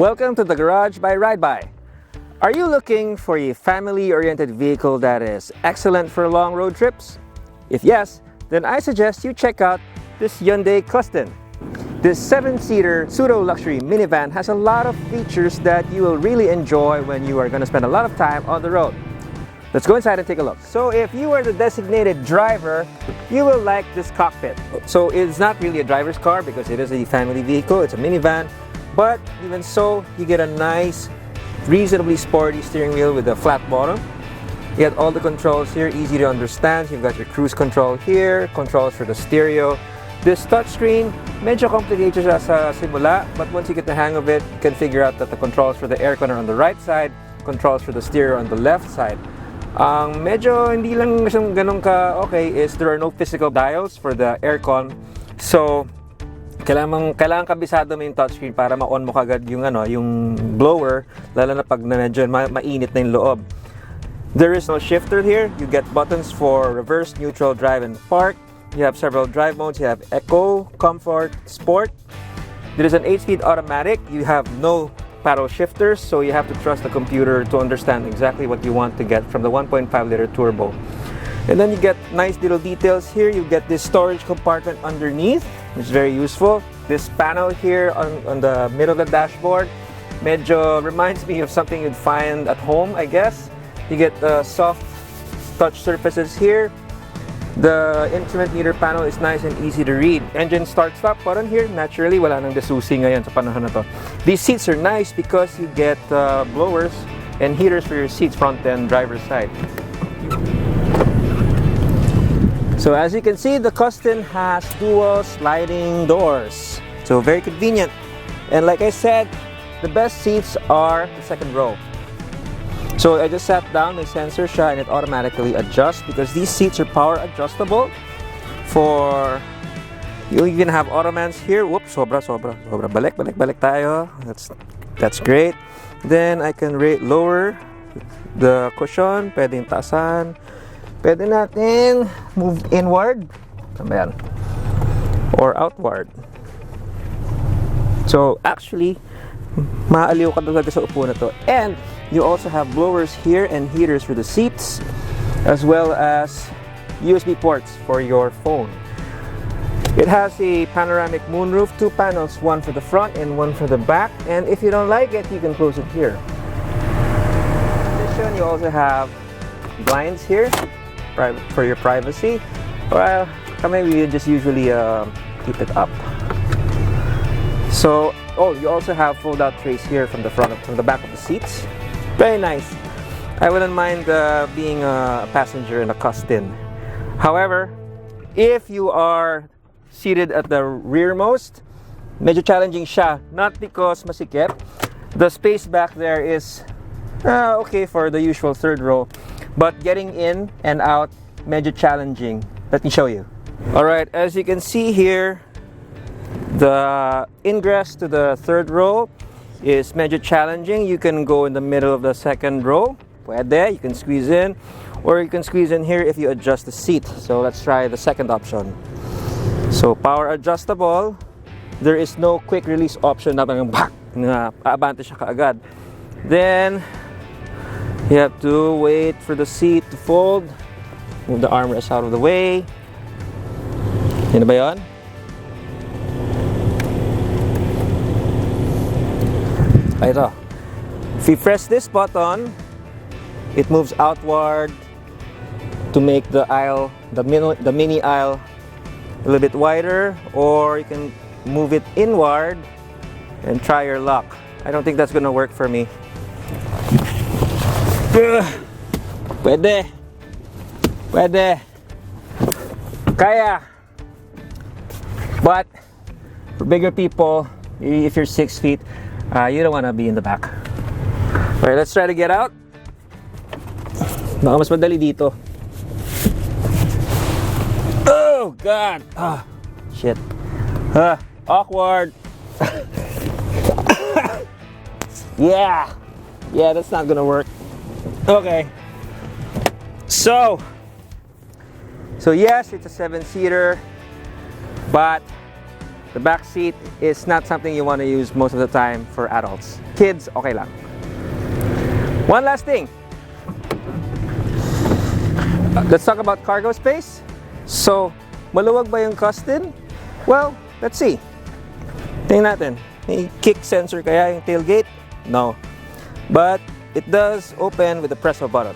Welcome to the Garage by Ride By. Are you looking for a family-oriented vehicle that is excellent for long road trips? If yes, then I suggest you check out this Hyundai Custin. This 7-seater pseudo-luxury minivan has a lot of features that you will really enjoy when you are going to spend a lot of time on the road. Let's go inside and take a look. So if you are the designated driver, you will like this cockpit. So it's not really a driver's car because it is a family vehicle, it's a minivan. But even so, you get a nice, reasonably sporty steering wheel with a flat bottom. You get all the controls here, easy to understand. You've got your cruise control here, controls for the stereo. This touchscreen, medyo complicated siya sa simula, but once you get the hang of it, you can figure out that the controls for the aircon are on the right side, controls for the stereo on the left side. Ang medyo hindi lang siyang ganun ka okay is there are no physical dials for the aircon. So, kailangan kabisado mo yung touchscreen para ma-on mo kagad yung yung blower, lalo na pag medyo mainit na yung loob. There is no shifter here. You get buttons for reverse, neutral, drive, and park. You have several drive modes. You have Eco, Comfort, Sport. There is an 8-speed automatic. You have no paddle shifters, so you have to trust the computer to understand exactly what you want to get from the 1.5-liter turbo. And then you get nice little details here. You get this storage compartment underneath, which is very useful. This panel here on the middle of the dashboard medyo reminds me of something you'd find at home, I guess. You get soft touch surfaces here. The instrument meter panel is nice and easy to read. Engine start-stop button here. Naturally, wala nang desusi ngayon sa panahon na to. These seats are nice because you get blowers and heaters for your seats, front and driver's side. So as you can see, the Custin has dual sliding doors. So very convenient. And like I said, the best seats are the second row. So I just sat down, may sensor siya, and it automatically adjusts because these seats are power adjustable. You even have ottomans here. Whoops, sobra. Balik tayo. That's great. Then I can lower the cushion, pwedeng taasan. Pwede natin move inward. Saan ba yan? Or outward. So actually, maaliw ka talaga sa upo na to. And you also have blowers here and heaters for the seats, as well as USB ports for your phone. It has a panoramic moonroof, 2 panels, one for the front and one for the back. And if you don't like it, you can close it here. In addition, you also have blinds here for your privacy. Well, maybe you just usually keep it up. So, you also have fold-out trays here from the back of the seats. Very nice. I wouldn't mind being a passenger in a Custin. However, if you are seated at the rearmost, medyo challenging siya. Not because masikip. The space back there is okay for the usual third row, but getting in and out, medyo challenging. Let me show you. Alright, as you can see here, the ingress to the third row is medyo challenging. You can go in the middle of the second row. Pwede, you can squeeze in. Or you can squeeze in here if you adjust the seat. So let's try the second option. So power adjustable. There is no quick release option na aabante siya kaagad. Then you have to wait for the seat to fold. Move the armrest out of the way. Yan na ba yun? Ito. If you press this button, it moves outward to make the aisle, the mini aisle, a little bit wider, or you can move it inward and try your luck. I don't think that's gonna work for me. Pwede. Kaya. But for bigger people, if you're 6 feet, you don't want to be in the back. Alright, let's try to get out. Baka mas madali dito. Oh God! Shit. Awkward. Yeah, that's not gonna work. Okay. So yes, it's a 7-seater, but the back seat is not something you want to use most of the time for adults. Kids, okay lang. One last thing. Let's talk about cargo space. So, maluwag ba yung Custin? Well, let's see. Tingnan natin. May kick sensor kaya yung tailgate? No. But it does open with the press of a button.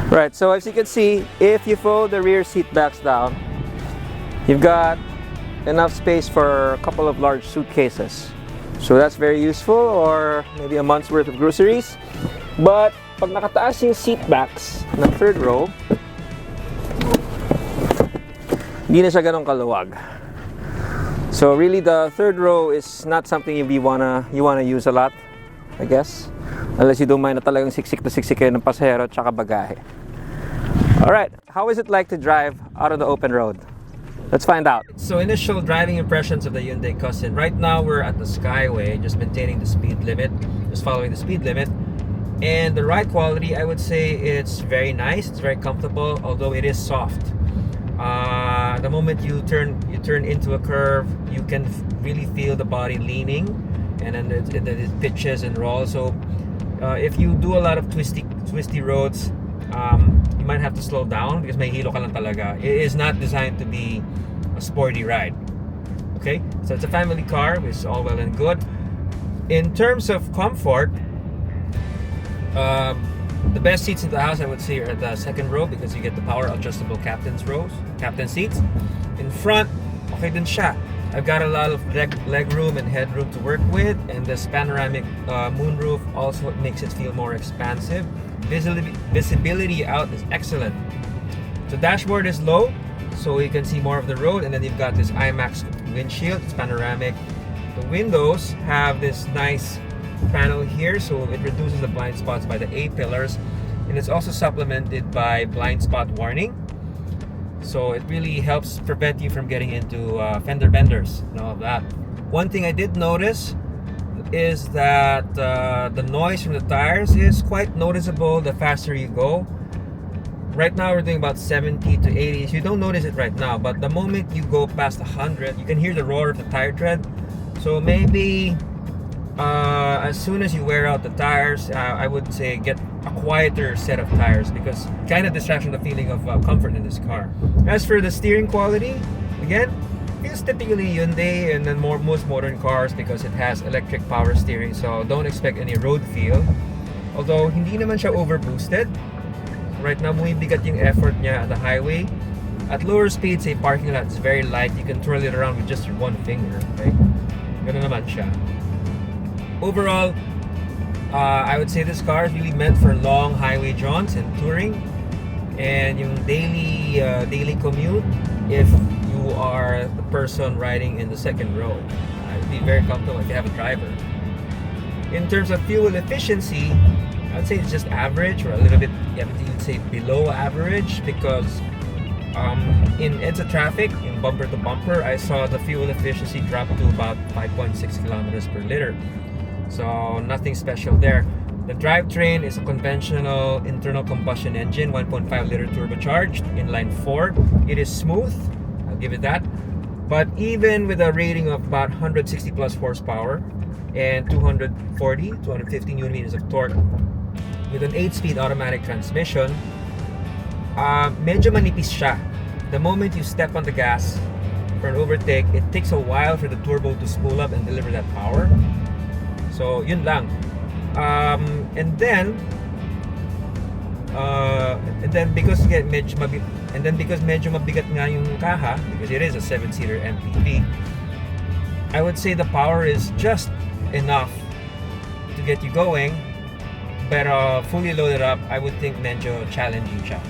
Right, so as you can see, if you fold the rear seat backs down, you've got enough space for a couple of large suitcases. So that's very useful, or maybe a month's worth of groceries. But pag nakataas yung seat backs ng third row, hindi na siya ganun kaluwag. So really the third row is not something you wanna use a lot, I guess. Unless you don't mind na talagang siksik na siksik kayo ng pasahero at saka bagahe. Alright, how is it like to drive out on the open road? Let's find out. So initial driving impressions of the Hyundai Custin. Right now we're at the Skyway, just maintaining the speed limit, just following the speed limit. And the ride quality, I would say it's very nice, it's very comfortable, although it is soft. The moment you turn into a curve, you can really feel the body leaning, and then it pitches and rolls. So if you do a lot of twisty roads, you might have to slow down because may hilo ka lang talaga. It is not designed to be a sporty ride. Okay, so it's a family car, which is all well and good. In terms of comfort, the best seats in the house, I would say, are the second row because you get the power adjustable captain seats. In front, okay din siya. I've got a lot of leg room and headroom to work with, and this panoramic moonroof also makes it feel more expansive. Visibility out is excellent. The dashboard is low, so you can see more of the road, and then you've got this IMAX windshield. It's panoramic. The windows have this nice panel here, so it reduces the blind spots by the A-pillars, and it's also supplemented by blind spot warning, so it really helps prevent you from getting into fender benders and all of that. One thing I did notice is that the noise from the tires is quite noticeable the faster you go. Right now we're doing about 70 to 80, so you don't notice it right now, but the moment you go past 100, you can hear the roar of the tire tread. So maybe as soon as you wear out the tires, I would say get a quieter set of tires, because kind of distracts from the feeling of comfort in this car. As for the steering quality, again, feels typically Hyundai and then most modern cars because it has electric power steering, so don't expect any road feel. Although hindi naman siya over boosted. Right now bumibigat yung effort niya at the highway. At lower speeds, a parking lot is very light. You can twirl it around with just your one finger. Okay? Ganun naman siya. Overall, I would say this car is really meant for long highway jaunts and touring, and yung daily commute. If you are the person riding in the second row, it'd be very comfortable if you have a driver. In terms of fuel efficiency, I'd say it's just average, or a little bit, you would say below average, because in EDSA traffic, in bumper to bumper, I saw the fuel efficiency drop to about 5.6 kilometers per liter. So nothing special there. The drivetrain is a conventional internal combustion engine, 1.5 liter turbocharged, inline 4. It is smooth, I'll give it that. But even with a rating of about 160 plus horsepower and 250 Newton meters of torque, with an 8-speed automatic transmission, medyo manipis siya. The moment you step on the gas for an overtake, it takes a while for the turbo to spool up and deliver that power. So yun lang. And then because medyo mabigat nga yung kaha, because it is a 7-seater MPV, I would say the power is just enough to get you going, but fully loaded up, I would think medyo challenging siya.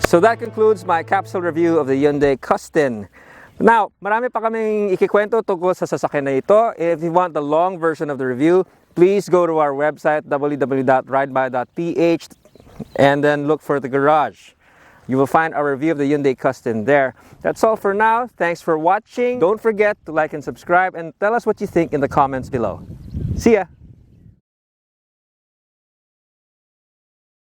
So that concludes my capsule review of the Hyundai Custin. Now, marami pa kaming ikikwento tungkol sa sasakyan na ito. If you want the long version of the review, please go to our website, www.rideby.ph, and then look for the garage. You will find our review of the Hyundai Custin there. That's all for now. Thanks for watching. Don't forget to like and subscribe, and tell us what you think in the comments below. See ya!